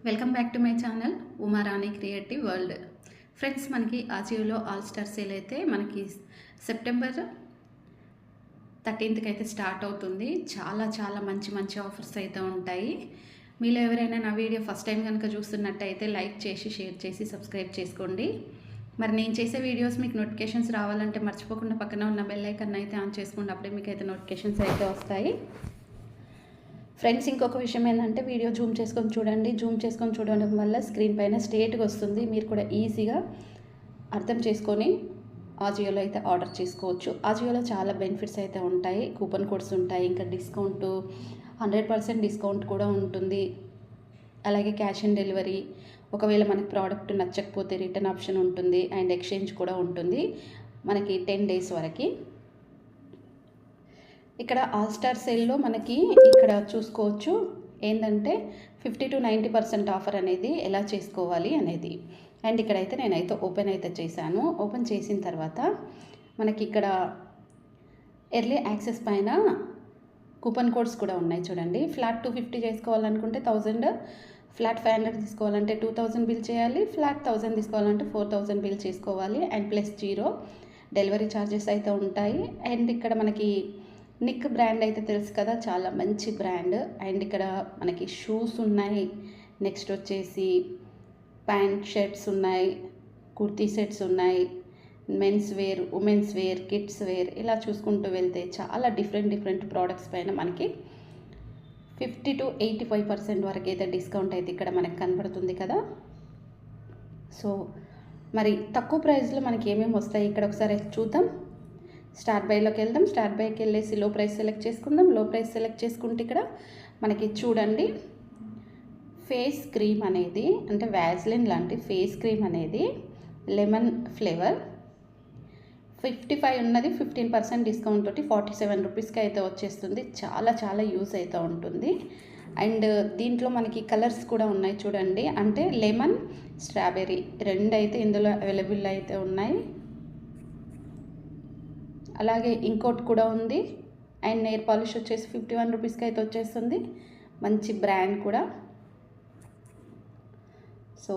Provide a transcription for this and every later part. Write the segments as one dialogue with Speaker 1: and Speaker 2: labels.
Speaker 1: Welcome back to my channel Uma Rani creative world. Friends, మనకి ఆజియోలో all star sale అయితే మనకి September 13th అయితే start అవుతుంది. చాలా చాలా మంచి మంచి ఆఫర్స్ అయితే ఉంటాయి. మీలో ఎవరైనా నా వీడియో ఫస్ట్ టైం కనుక చూస్తున్నట్టయితే లైక్ చేసి షేర్ చేసి సబ్స్క్రైబ్ చేసుకోండి. మరి నేను చేసే వీడియోస్ మీకు నోటిఫికేషన్స్ రావాలంటే మర్చిపోకుండా పక్కన ఉన్న బెల్ ఐకాన్ అయితే ఆన్ చేసుకోండి. అప్పుడే మీకు అయితే నోటిఫికేషన్స్ అయితే వస్తాయి. ఫ్రెండ్స్, ఇంకొక విషయం ఏంటంటే వీడియో జూమ్ చేసుకొని చూడండి. జూమ్ చేసుకొని చూడడం వల్ల స్క్రీన్ పైన స్ట్రేట్గా వస్తుంది. మీరు కూడా ఈజీగా అర్థం చేసుకొని ఆజియోలో అయితే ఆర్డర్ చేసుకోవచ్చు. ఆజియోలో చాలా బెనిఫిట్స్ అయితే ఉంటాయి. కూపన్ కోడ్స్ ఉంటాయి, ఇంకా డిస్కౌంట్ 100% డిస్కౌంట్ కూడా ఉంటుంది. అలాగే క్యాష్ ఆన్ డెలివరీ, ఒకవేళ మనకి ప్రోడక్ట్ నచ్చకపోతే రిటర్న్ ఆప్షన్ ఉంటుంది అండ్ ఎక్స్చేంజ్ కూడా ఉంటుంది మనకి 10 days వరకు. ఇక్కడ ఆల్ స్టార్ సేల్లో మనకి ఇక్కడ చూసుకోవచ్చు ఏంటంటే 50 to 90% ఆఫర్ అనేది ఎలా చేసుకోవాలి అనేది. అండ్ ఇక్కడైతే నేనైతే ఓపెన్ అయితే చేశాను. ఓపెన్ చేసిన తర్వాత మనకి ఇక్కడ ఎర్లీ యాక్సెస్ పైన కూపన్ కోడ్స్ కూడా ఉన్నాయి చూడండి. ఫ్లాట్ 250 చేసుకోవాలనుకుంటే 1000, ఫ్లాట్ 500 తీసుకోవాలంటే 2000 బిల్ చేయాలి, ఫ్లాట్ 1000 తీసుకోవాలంటే 4000 బిల్ చేసుకోవాలి. అండ్ +0 డెలివరీ ఛార్జెస్ అయితే ఉంటాయి. అండ్ ఇక్కడ మనకి నిక్ బ్రాండ్ అయితే తెలుసు కదా, చాలా మంచి బ్రాండ్. అండ్ ఇక్కడ మనకి షూస్ ఉన్నాయి, నెక్స్ట్ వచ్చేసి ప్యాంట్ షర్ట్స్ ఉన్నాయి, కుర్తీ సెట్స్ ఉన్నాయి, men's wear, women's wear, kids wear, ఇలా చూసుకుంటూ వెళ్తే చాలా డిఫరెంట్ ప్రోడక్ట్స్ పైన మనకి 50 to 85% వరకు అయితే డిస్కౌంట్ అయితే ఇక్కడ మనకి కనబడుతుంది కదా. సో మరి తక్కువ ప్రైస్లో మనకి ఏమేమి వస్తాయి ఇక్కడ ఒకసారి చూద్దాం. స్టార్ట్ బైలోకి వెళ్దాం. స్టార్ట్ బైకి వెళ్ళేసి లో ప్రైస్ సెలెక్ట్ చేసుకుందాం. లో ప్రైస్ సెలెక్ట్ చేసుకుంటే ఇక్కడ మనకి చూడండి ఫేస్ క్రీమ్ అనేది, అంటే వ్యాజ్లిన్ లాంటి ఫేస్ క్రీమ్ అనేది లెమన్ ఫ్లేవర్ 55 ఉన్నది 15% డిస్కౌంట్ తోటి 47 రూపీస్కి అయితే వచ్చేస్తుంది. చాలా చాలా యూజ్ అయితే ఉంటుంది. అండ్ దీంట్లో మనకి కలర్స్ కూడా ఉన్నాయి చూడండి, అంటే లెమన్, స్ట్రాబెర్రీ రెండు అయితే ఇందులో అవైలబుల్ అయితే ఉన్నాయి. అలాగే ఇంకోటి కూడా ఉంది. అండ్ నెయిల్ పాలిష్ వచ్చేసి 51 రూపీస్కి అయితే వచ్చేస్తుంది, మంచి బ్రాండ్ కూడా. సో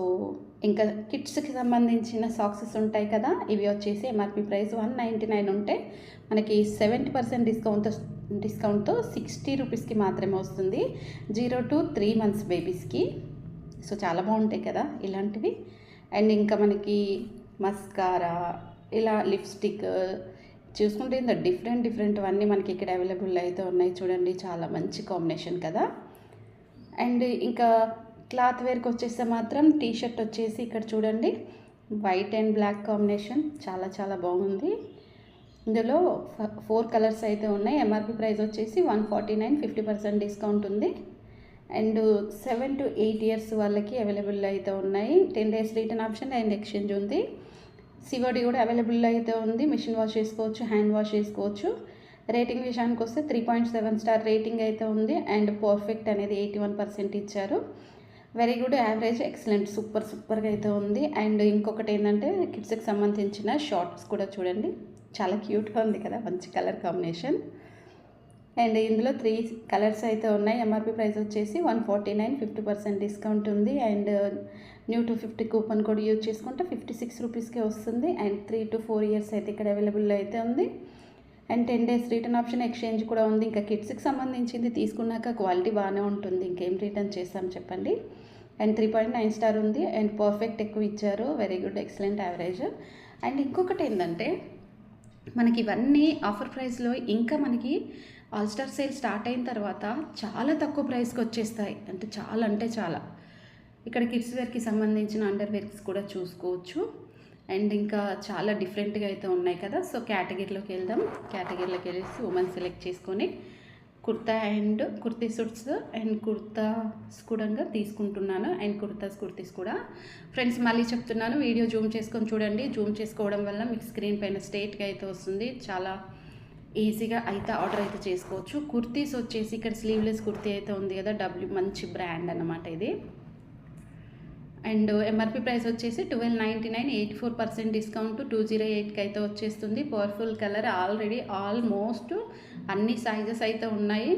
Speaker 1: ఇంకా కిడ్స్కి సంబంధించిన సాక్సెస్ ఉంటాయి కదా, ఇవి వచ్చేసి ఎంఆర్పి ప్రైస్ 199 ఉంటే మనకి 70% డిస్కౌంట్తో 60 రూపీస్కి మాత్రమే వస్తుంది, 0 to 3 months బేబీస్కి. సో చాలా బాగుంటాయి కదా ఇలాంటివి. అండ్ ఇంకా మనకి మస్కారా, ఇలా లిప్స్టిక్ చూసుకుంటే ఇంత డిఫరెంట్ అన్నీ మనకి ఇక్కడ అవైలబుల్ అయితే ఉన్నాయి చూడండి. చాలా మంచి కాంబినేషన్ కదా. అండ్ ఇంకా క్లాత్ వేర్కి వచ్చేస్తే మాత్రం టీ షర్ట్ వచ్చేసి ఇక్కడ చూడండి వైట్ అండ్ బ్లాక్ కాంబినేషన్, చాలా చాలా బాగుంది. ఇందులో 4 కలర్స్ అయితే ఉన్నాయి. ఎంఆర్పి ప్రైస్ వచ్చేసి 149, 50% డిస్కౌంట్ ఉంది. అండ్ 7 to 8 years వాళ్ళకి అవైలబుల్ అయితే ఉన్నాయి. 10 days return option and exchange ఉంది. సివోడి కూడా అవైలబుల్ అయితే ఉంది. మిషన్ వాష్ చేసుకోవచ్చు, హ్యాండ్ వాష్ చేసుకోవచ్చు. రేటింగ్ విషయానికి వస్తే 3.7 స్టార్ రేటింగ్ అయితే ఉంది. అండ్ పర్ఫెక్ట్ అనేది 81% ఇచ్చారు. వెరీ గుడ్, యావరేజ్, ఎక్సలెంట్, సూపర్గా అయితే ఉంది. అండ్ ఇంకొకటి ఏంటంటే కిడ్స్కి సంబంధించిన షార్ట్స్ కూడా చూడండి, చాలా క్యూట్గా ఉంది కదా, మంచి కలర్ కాంబినేషన్. అండ్ ఇందులో 3 కలర్స్ అయితే ఉన్నాయి. ఎంఆర్పి ప్రైస్ వచ్చేసి 149, 50% డిస్కౌంట్ ఉంది. And new 250 coupon code use చేసుకుంటే 56 రూపీస్కే వస్తుంది. అండ్ 3 to 4 years అయితే ఇక్కడ అవైలబుల్ అయితే ఉంది. And 10 days return option, exchange కూడా ఉంది. ఇంకా కిడ్స్కి సంబంధించింది తీసుకున్నాక క్వాలిటీ బాగానే ఉంటుంది, ఇంకేం రిటర్న్ చేస్తాం చెప్పండి. అండ్ 3.9 స్టార్ ఉంది. అండ్ పర్ఫెక్ట్ ఎక్కువ ఇచ్చారు, very good, excellent, average. And ఇంకొకటి ఏంటంటే మనకి ఇవన్నీ ఆఫర్ ప్రైస్లో ఇంకా మనకి ఆల్ స్టార్ సేల్ స్టార్ట్ అయిన తర్వాత చాలా తక్కువ ప్రైస్కి వచ్చేస్తాయి, అంటే చాలా. ఇక్కడ కిడ్స్ వేర్కి సంబంధించిన అండర్ వేర్స్ కూడా చూసుకోవచ్చు. అండ్ ఇంకా చాలా డిఫరెంట్గా అయితే ఉన్నాయి కదా. సో కేటగిరీలోకి వెళ్దాం. కేటగిరీలోకి వెళ్ళేసి ఉమెన్ సెలెక్ట్ చేసుకొని kurta and kurti suits and kurtas కూడా తీసుకుంటున్నాను. అండ్ కుర్తీస్ కూడా ఫ్రెండ్స్ మళ్ళీ చెప్తున్నాను, వీడియో జూమ్ చేసుకొని చూడండి. జూమ్ చేసుకోవడం వల్ల మీకు స్క్రీన్ పైన స్ట్రేట్గా అయితే వస్తుంది. చాలా ఈజీగా అయితే ఆర్డర్ అయితే చేసుకోవచ్చు. కుర్తీస్ వచ్చేసి ఇక్కడ స్లీవ్లెస్ కుర్తీ అయితే ఉంది కదా, మంచి బ్రాండ్ అన్నమాట ఇది. అండ్ ఎంఆర్పి ప్రైస్ వచ్చేసి 1299, 84% డిస్కౌంట్ 208కి అయితే వచ్చేస్తుంది. పవర్ఫుల్ కలర్, ఆల్రెడీ ఆల్మోస్ట్ అన్ని సైజెస్ అయితే ఉన్నాయి.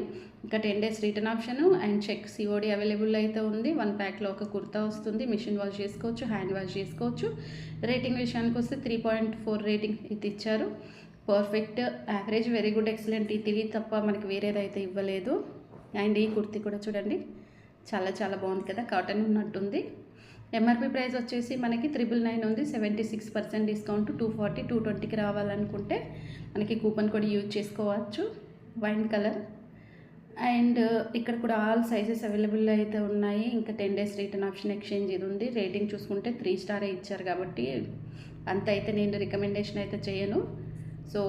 Speaker 1: ఇంకా 10 days return option and check COD available అయితే ఉంది. 1 ప్యాక్లో ఒక కుర్తా వస్తుంది. మిషన్ వాష్ చేసుకోవచ్చు, హ్యాండ్ వాష్ చేసుకోవచ్చు. రేటింగ్ విషయానికి వస్తే 3.4 రేటింగ్ ఇది ఇచ్చారు. Perfect, average, very good, excellent ఇది తప్ప మనకి వేరేదైతే ఇవ్వలేదు. అండ్ ఈ కుర్తీ కూడా చూడండి చాలా చాలా బాగుంది కదా, కాటన్ ఉన్నట్టుంది. ఎంఆర్పి ప్రైస్ వచ్చేసి మనకి 999 ఉంది. 76% డిస్కౌంట్ 240, 220కి రావాలనుకుంటే మనకి కూపన్ కోడ్ యూజ్ చేసుకోవచ్చు. వైన్ కలర్ అండ్ ఇక్కడ కూడా ఆల్ సైజెస్ అవైలబుల్ అయితే ఉన్నాయి. ఇంకా 10 days రిటర్న్ ఆప్షన్, ఎక్స్చేంజ్ ఇది ఉంది. రేటింగ్ చూసుకుంటే 3 స్టార్ ఇచ్చారు కాబట్టి అంత అయితే నేను రికమెండేషన్ అయితే చేయను. సో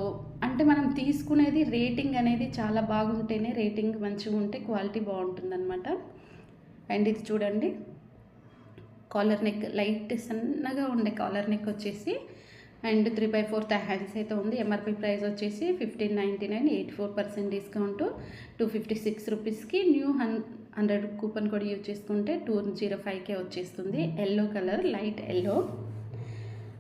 Speaker 1: అంటే మనం తీసుకునేది రేటింగ్ అనేది చాలా బాగుంటేనే, రేటింగ్ మంచిగా ఉంటే క్వాలిటీ బాగుంటుందన్నమాట. అండ్ ఇది చూడండి కాలర్ నెక్, లైట్ సన్నగా ఉండే కాలర్ నెక్ వచ్చేసి అండ్ 3/4 హ్యాండ్స్ అయితే ఉంది. ఎంఆర్పి ప్రైస్ వచ్చేసి 1599, 84% డిస్కౌంట్ 256 రూపీస్కి. న్యూ 100 కూపన్ కోడ్ యూజ్ చేసుకుంటే 205కే వచ్చేస్తుంది. Yellow colour, light yellow.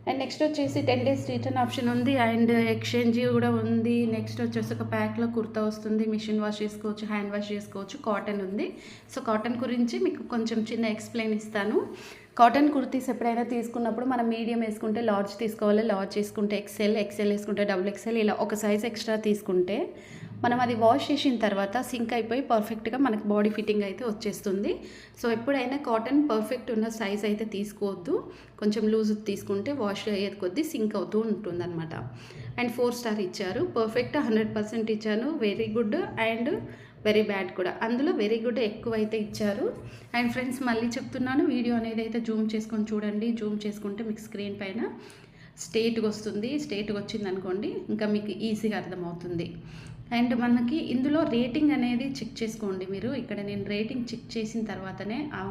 Speaker 1: And next వచ్చేసి 10 days రిటర్న్ ఆప్షన్ ఉంది అండ్ ఎక్స్చేంజ్ కూడా ఉంది. నెక్స్ట్ వచ్చేసి ఒక ప్యాక్లో కుర్తా వస్తుంది. మిషన్ వాష్ చేసుకోవచ్చు, హ్యాండ్ వాష్ చేసుకోవచ్చు. కాటన్ ఉంది. సో కాటన్ గురించి మీకు కొంచెం చిన్న ఎక్స్ప్లెయిన్ ఇస్తాను. కాటన్ కుర్తీస్ ఎప్పుడైనా తీసుకున్నప్పుడు మనం మీడియం వేసుకుంటే లార్జ్ తీసుకోవాలి, లార్జ్ తీసుకుంటే ఎక్సెల్, ఎక్సెల్ వేసుకుంటే XXL, ఇలా ఒక సైజ్ ఎక్స్ట్రా తీసుకుంటే మనం అది వాష్ చేసిన తర్వాత సింక్ అయిపోయి పర్ఫెక్ట్గా మనకు బాడీ ఫిట్టింగ్ అయితే వచ్చేస్తుంది. సో ఎప్పుడైనా కాటన్ పర్ఫెక్ట్ ఉన్న సైజ్ అయితే తీసుకోవద్దు. కొంచెం లూజ్ తీసుకుంటే వాష్ అయ్యేది కొద్దీ సింక్ అవుతూ ఉంటుందన్నమాట. అండ్ 4 స్టార్ ఇచ్చారు. పర్ఫెక్ట్ 100% ఇచ్చాను. Very good and very bad కూడా. అందులో వెరీ గుడ్ ఎక్కువ అయితే ఇచ్చారు. అండ్ ఫ్రెండ్స్ మళ్ళీ చెప్తున్నాను, వీడియో అనేది అయితే జూమ్ చేసుకొని చూడండి. జూమ్ చేసుకుంటే మీకు స్క్రీన్ పైన స్ట్రేట్గా వస్తుంది. స్ట్రేట్గా వచ్చింది అనుకోండి ఇంకా మీకు ఈజీగా అర్థమవుతుంది. అండ్ మనకి ఇందులో రేటింగ్ అనేది చెక్ చేసుకోండి మీరు. ఇక్కడ నేను రేటింగ్ చెక్ చేసిన తర్వాతనే ఆ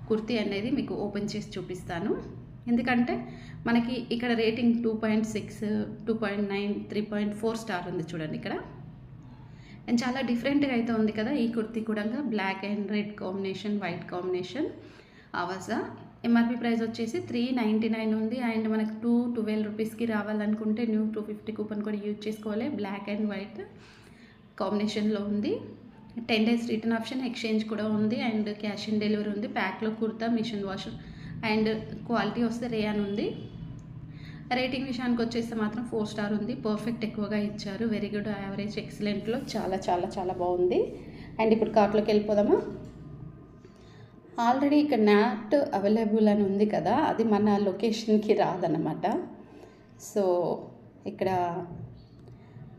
Speaker 1: కుర్తీ అనేది మీకు ఓపెన్ చేసి చూపిస్తాను. ఎందుకంటే మనకి ఇక్కడ రేటింగ్ 2.6, 2.9, 3.4 స్టార్ ఉంది చూడండి ఇక్కడ. అండ్ చాలా డిఫరెంట్గా అయితే ఉంది కదా ఈ కుర్తీ కూడా. Black and red combination, white combination ఆవాజ. ఎంఆర్పి ప్రైస్ వచ్చేసి 399 ఉంది. అండ్ మనకు 212 రూపీస్కి రావాలనుకుంటే న్యూ 250 కూపన్ కూడా యూజ్ చేసుకోవాలి. బ్లాక్ అండ్ వైట్ కాంబినేషన్లో ఉంది. 10 days రిటర్న్ ఆప్షన్, ఎక్స్చేంజ్ కూడా ఉంది. అండ్ క్యాష్ ఆన్ డెలివరీ ఉంది. ప్యాక్లో kurta, machine wash and quality వస్తే రేయాన్ ఉంది. రేటింగ్ విషయానికి వచ్చేస్తే మాత్రం 4 స్టార్ ఉంది. పర్ఫెక్ట్ ఎక్కువగా ఇచ్చారు. వెరీ గుడ్, యావరేజ్, ఎక్సలెంట్లో చాలా చాలా చాలా బాగుంది. అండ్ ఇప్పుడు కార్ట్లోకి వెళ్ళిపోదామా. ఆల్రెడీ ఇక్కడ నాట్ అవైలబుల్ అని ఉంది కదా, అది మన లొకేషన్కి రాదన్నమాట. సో ఇక్కడ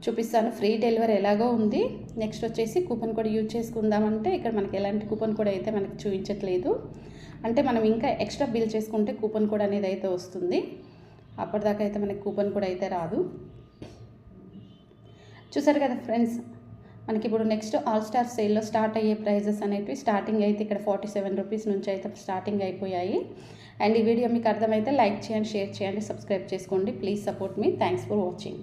Speaker 1: చూపిస్తాను. ఫ్రీ డెలివరీ ఎలాగో ఉంది. నెక్స్ట్ వచ్చేసి కూపన్ కోడ్ యూజ్ చేసుకుందామంటే ఇక్కడ మనకి ఎలాంటి కూపన్ కోడ్ అయితే మనకి చూపించట్లేదు. అంటే మనం ఇంకా ఎక్స్ట్రా బిల్ చేసుకుంటే కూపన్ కోడ్ అనేది అయితే వస్తుంది. అప్పటిదాకా అయితే మనకి కూపన్ కోడ్ అయితే రాదు. చూసారు కదా ఫ్రెండ్స్, మనకి ఇప్పుడు నెక్స్ట్ ఆల్ స్టార్ సేల్లో స్టార్ట్ అయ్యే ప్రైజెస్ అనేవి స్టార్టింగ్ అయితే ఇక్కడ 47 రూపీస్ నుంచి అయితే స్టార్టింగ్ అయిపోయాయి. అండ్ ఈ వీడియో మీకు అర్థమైతే లైక్ చేయండి, షేర్ చేయండి, సబ్స్క్రైబ్ చేసుకోండి. Please support me. Thanks for watching.